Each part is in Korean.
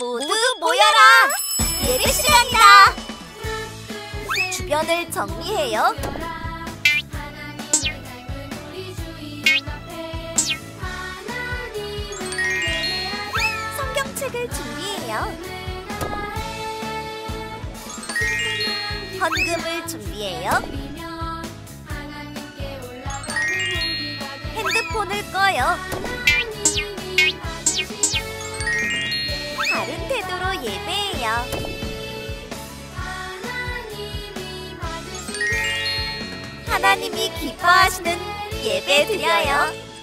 모두 모여라! 예배 시간이다! 주변을 정리해요. 성경책을 준비해요. 헌금을 준비해요. 핸드폰을 꺼요. 바른 태도로 예배해요. 하나님이 기뻐하시는 예배 드려요.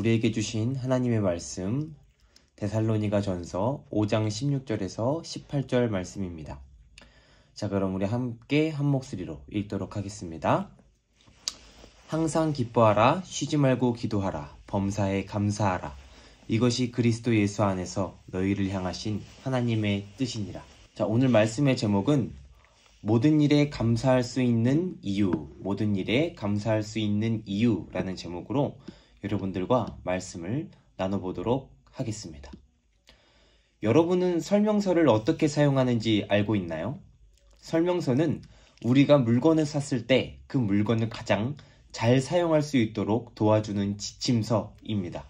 우리에게 주신 하나님의 말씀 데살로니가전서 5장 16절에서 18절 말씀입니다. 자, 그럼 우리 함께 한 목소리로 읽도록 하겠습니다. 항상 기뻐하라, 쉬지 말고 기도하라, 범사에 감사하라. 이것이 그리스도 예수 안에서 너희를 향하신 하나님의 뜻이니라. 자, 오늘 말씀의 제목은 모든 일에 감사할 수 있는 이유, 모든 일에 감사할 수 있는 이유라는 제목으로 여러분들과 말씀을 나눠보도록 하겠습니다. 여러분은 설명서를 어떻게 사용하는지 알고 있나요? 설명서는 우리가 물건을 샀을 때 그 물건을 가장 잘 사용할 수 있도록 도와주는 지침서입니다.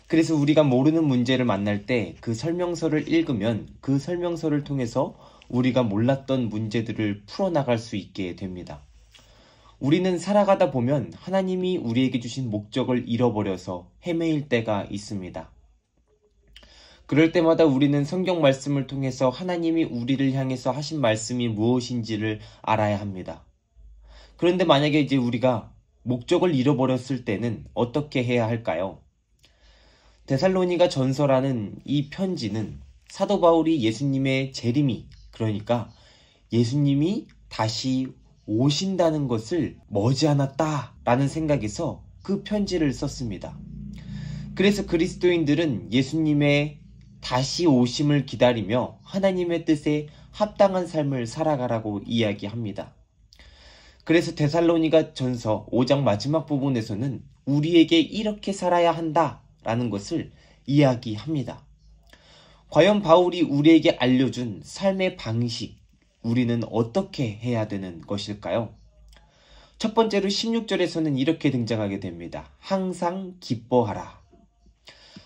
그래서 우리가 모르는 문제를 만날 때 그 설명서를 읽으면 그 설명서를 통해서 우리가 몰랐던 문제들을 풀어나갈 수 있게 됩니다. 우리는 살아가다 보면 하나님이 우리에게 주신 목적을 잃어버려서 헤매일 때가 있습니다. 그럴 때마다 우리는 성경 말씀을 통해서 하나님이 우리를 향해서 하신 말씀이 무엇인지를 알아야 합니다. 그런데 만약에 이제 우리가 목적을 잃어버렸을 때는 어떻게 해야 할까요? 데살로니가 전서라는 이 편지는 사도 바울이 예수님의 재림이, 그러니까 예수님이 다시 오신다는 것을 머지않았다라는 생각에서 그 편지를 썼습니다. 그래서 그리스도인들은 예수님의 다시 오심을 기다리며 하나님의 뜻에 합당한 삶을 살아가라고 이야기합니다. 그래서 데살로니가 전서 5장 마지막 부분에서는 우리에게 이렇게 살아야 한다라는 것을 이야기합니다. 과연 바울이 우리에게 알려준 삶의 방식, 우리는 어떻게 해야 되는 것일까요? 첫 번째로 16절에서는 이렇게 등장하게 됩니다. 항상 기뻐하라.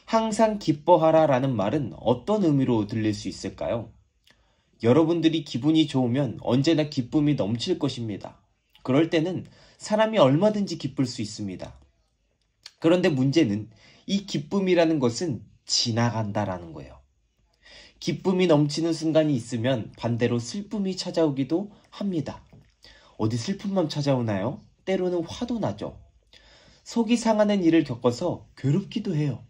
항상 기뻐하라 라는 말은 어떤 의미로 들릴 수 있을까요? 여러분들이 기분이 좋으면 언제나 기쁨이 넘칠 것입니다. 그럴 때는 사람이 얼마든지 기쁠 수 있습니다. 그런데 문제는 이 기쁨이라는 것은 지나간다라는 거예요. 기쁨이 넘치는 순간이 있으면 반대로 슬픔이 찾아오기도 합니다. 어디 슬픔만 찾아오나요? 때로는 화도 나죠. 속이 상하는 일을 겪어서 괴롭기도 해요.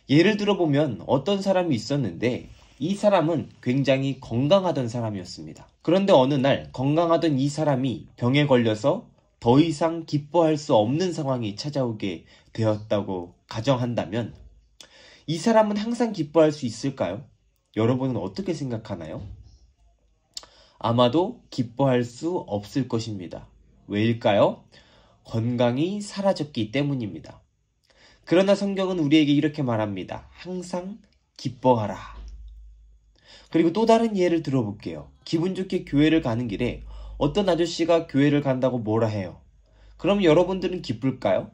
예를 들어보면 어떤 사람이 있었는데 이 사람은 굉장히 건강하던 사람이었습니다. 그런데 어느 날 건강하던 이 사람이 병에 걸려서 더 이상 기뻐할 수 없는 상황이 찾아오게 되었다고 가정한다면 이 사람은 항상 기뻐할 수 있을까요? 여러분은 어떻게 생각하나요? 아마도 기뻐할 수 없을 것입니다. 왜일까요? 건강이 사라졌기 때문입니다. 그러나 성경은 우리에게 이렇게 말합니다. 항상 기뻐하라. 그리고 또 다른 예를 들어볼게요. 기분 좋게 교회를 가는 길에 어떤 아저씨가 교회를 간다고 뭐라 해요. 그럼 여러분들은 기쁠까요?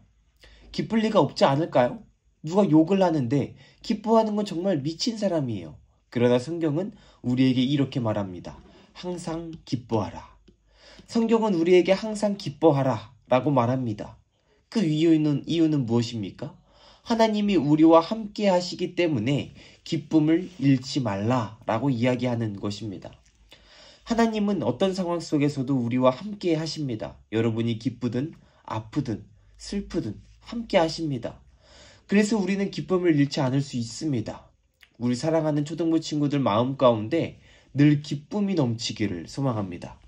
기쁠 리가 없지 않을까요? 누가 욕을 하는데 기뻐하는 건 정말 미친 사람이에요. 그러나 성경은 우리에게 이렇게 말합니다. 항상 기뻐하라. 성경은 우리에게 항상 기뻐하라 라고 말합니다. 그 이유는 무엇입니까? 하나님이 우리와 함께 하시기 때문에 기쁨을 잃지 말라 라고 이야기하는 것입니다. 하나님은 어떤 상황 속에서도 우리와 함께 하십니다. 여러분이 기쁘든 아프든 슬프든 함께 하십니다. 그래서 우리는 기쁨을 잃지 않을 수 있습니다. 우리 사랑하는 초등부 친구들 마음 가운데 늘 기쁨이 넘치기를 소망합니다.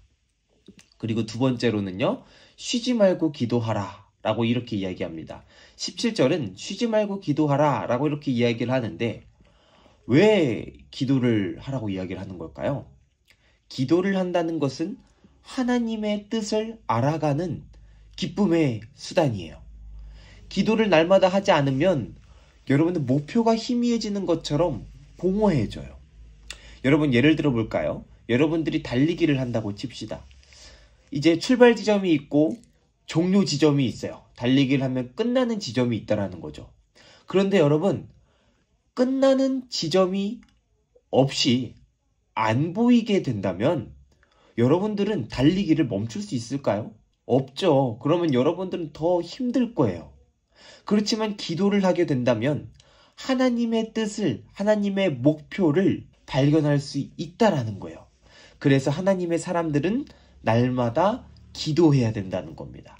그리고 두 번째로는요. 쉬지 말고 기도하라 라고 이렇게 이야기합니다. 17절은 쉬지 말고 기도하라 라고 이렇게 이야기를 하는데 왜 기도를 하라고 이야기를 하는 걸까요? 기도를 한다는 것은 하나님의 뜻을 알아가는 기쁨의 수단이에요. 기도를 날마다 하지 않으면 여러분들 목표가 희미해지는 것처럼 공허해져요. 여러분 예를 들어 볼까요? 여러분들이 달리기를 한다고 칩시다. 이제 출발 지점이 있고 종료 지점이 있어요. 달리기를 하면 끝나는 지점이 있다라는 거죠. 그런데 여러분 끝나는 지점이 없이 안 보이게 된다면 여러분들은 달리기를 멈출 수 있을까요? 없죠. 그러면 여러분들은 더 힘들 거예요. 그렇지만 기도를 하게 된다면 하나님의 뜻을, 하나님의 목표를 발견할 수 있다라는 거예요. 그래서 하나님의 사람들은 날마다 기도해야 된다는 겁니다.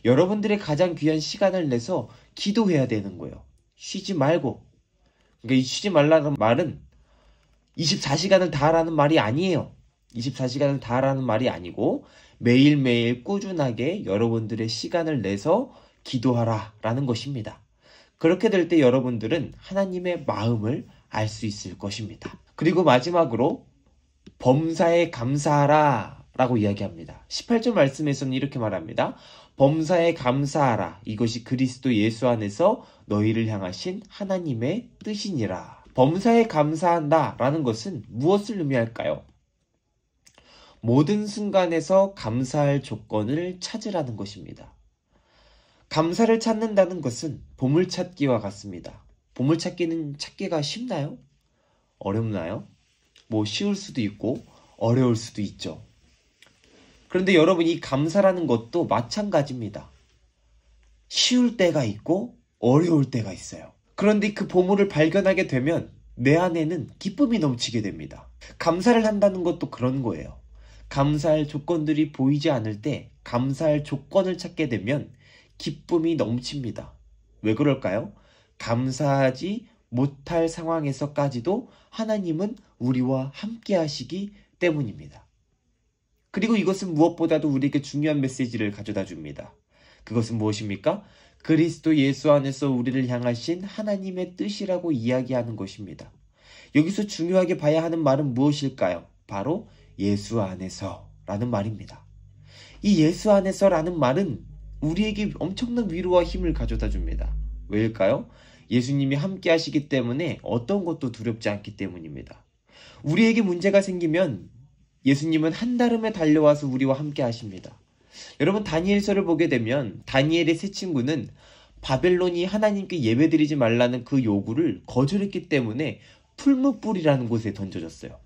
여러분들의 가장 귀한 시간을 내서 기도해야 되는 거예요. 쉬지 말고. 그러니까 이 쉬지 말라는 말은 24시간을 다 하라는 말이 아니에요. 24시간을 다 하라는 말이 아니고 매일매일 꾸준하게 여러분들의 시간을 내서 기도하라 라는 것입니다. 그렇게 될 때 여러분들은 하나님의 마음을 알 수 있을 것입니다. 그리고 마지막으로 범사에 감사하라 라고 이야기합니다. 18절 말씀에서는 이렇게 말합니다. 범사에 감사하라. 이것이 그리스도 예수 안에서 너희를 향하신 하나님의 뜻이니라. 범사에 감사한다 라는 것은 무엇을 의미할까요? 모든 순간에서 감사할 조건을 찾으라는 것입니다. 감사를 찾는다는 것은 보물찾기와 같습니다. 보물찾기는 찾기가 쉽나요? 어렵나요? 쉬울 수도 있고 어려울 수도 있죠. 그런데 여러분, 이 감사라는 것도 마찬가지입니다. 쉬울 때가 있고 어려울 때가 있어요. 그런데 그 보물을 발견하게 되면 내 안에는 기쁨이 넘치게 됩니다. 감사를 한다는 것도 그런 거예요. 감사할 조건들이 보이지 않을 때 감사할 조건을 찾게 되면 기쁨이 넘칩니다. 왜 그럴까요? 감사하지 못할 상황에서까지도 하나님은 우리와 함께 하시기 때문입니다. 그리고 이것은 무엇보다도 우리에게 중요한 메시지를 가져다 줍니다. 그것은 무엇입니까? 그리스도 예수 안에서 우리를 향하신 하나님의 뜻이라고 이야기하는 것입니다. 여기서 중요하게 봐야 하는 말은 무엇일까요? 바로 예수 안에서 라는 말입니다. 이 예수 안에서 라는 말은 우리에게 엄청난 위로와 힘을 가져다 줍니다. 왜일까요? 예수님이 함께 하시기 때문에 어떤 것도 두렵지 않기 때문입니다. 우리에게 문제가 생기면 예수님은 한달음에 달려와서 우리와 함께 하십니다. 여러분, 다니엘서를 보게 되면 다니엘의 세 친구는 바벨론이 하나님께 예배드리지 말라는 그 요구를 거절했기 때문에 풀무불이라는 곳에 던져졌어요.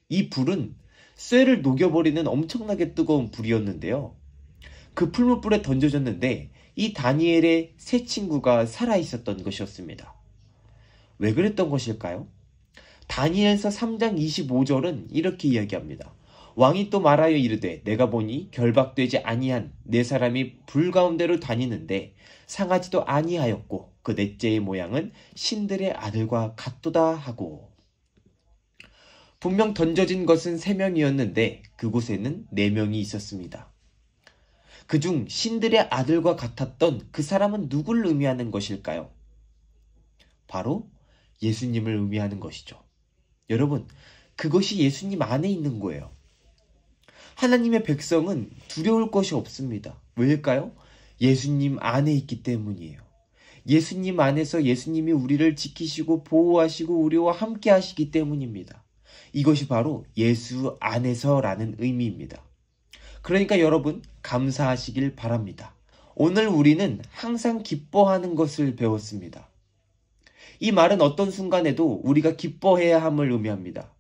이 불은 쇠를 녹여버리는 엄청나게 뜨거운 불이었는데요. 그 풀무불에 던져졌는데 이 다니엘의 세 친구가 살아있었던 것이었습니다. 왜 그랬던 것일까요? 다니엘서 3장 25절은 이렇게 이야기합니다. 왕이 또 말하여 이르되 내가 보니 결박되지 아니한 네 사람이 불 가운데로 다니는데 상하지도 아니하였고 그 넷째의 모양은 신들의 아들과 같도다 하고. 분명 던져진 것은 3명이었는데 그곳에는 4명이 있었습니다. 그중 신들의 아들과 같았던 그 사람은 누구를 의미하는 것일까요? 바로 예수님을 의미하는 것이죠. 여러분, 그것이 예수님 안에 있는 거예요. 하나님의 백성은 두려울 것이 없습니다. 왜일까요? 예수님 안에 있기 때문이에요. 예수님 안에서 예수님이 우리를 지키시고 보호하시고 우리와 함께 하시기 때문입니다. 이것이 바로 예수 안에서라는 의미입니다. 그러니까 여러분, 감사하시길 바랍니다. 오늘 우리는 항상 기뻐하는 것을 배웠습니다. 이 말은 어떤 순간에도 우리가 기뻐해야 함을 의미합니다.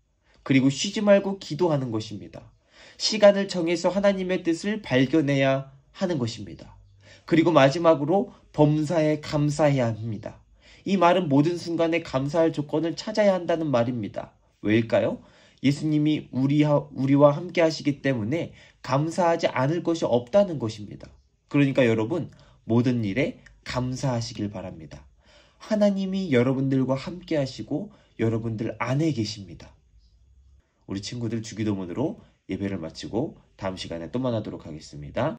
그리고 쉬지 말고 기도하는 것입니다. 시간을 정해서 하나님의 뜻을 발견해야 하는 것입니다. 그리고 마지막으로 범사에 감사해야 합니다. 이 말은 모든 순간에 감사할 조건을 찾아야 한다는 말입니다. 왜일까요? 예수님이 우리와 함께 하시기 때문에 감사하지 않을 것이 없다는 것입니다. 그러니까 여러분, 모든 일에 감사하시길 바랍니다. 하나님이 여러분들과 함께 하시고 여러분들 안에 계십니다. 우리 친구들 주기도문으로 예배를 마치고 다음 시간에 또 만나도록 하겠습니다.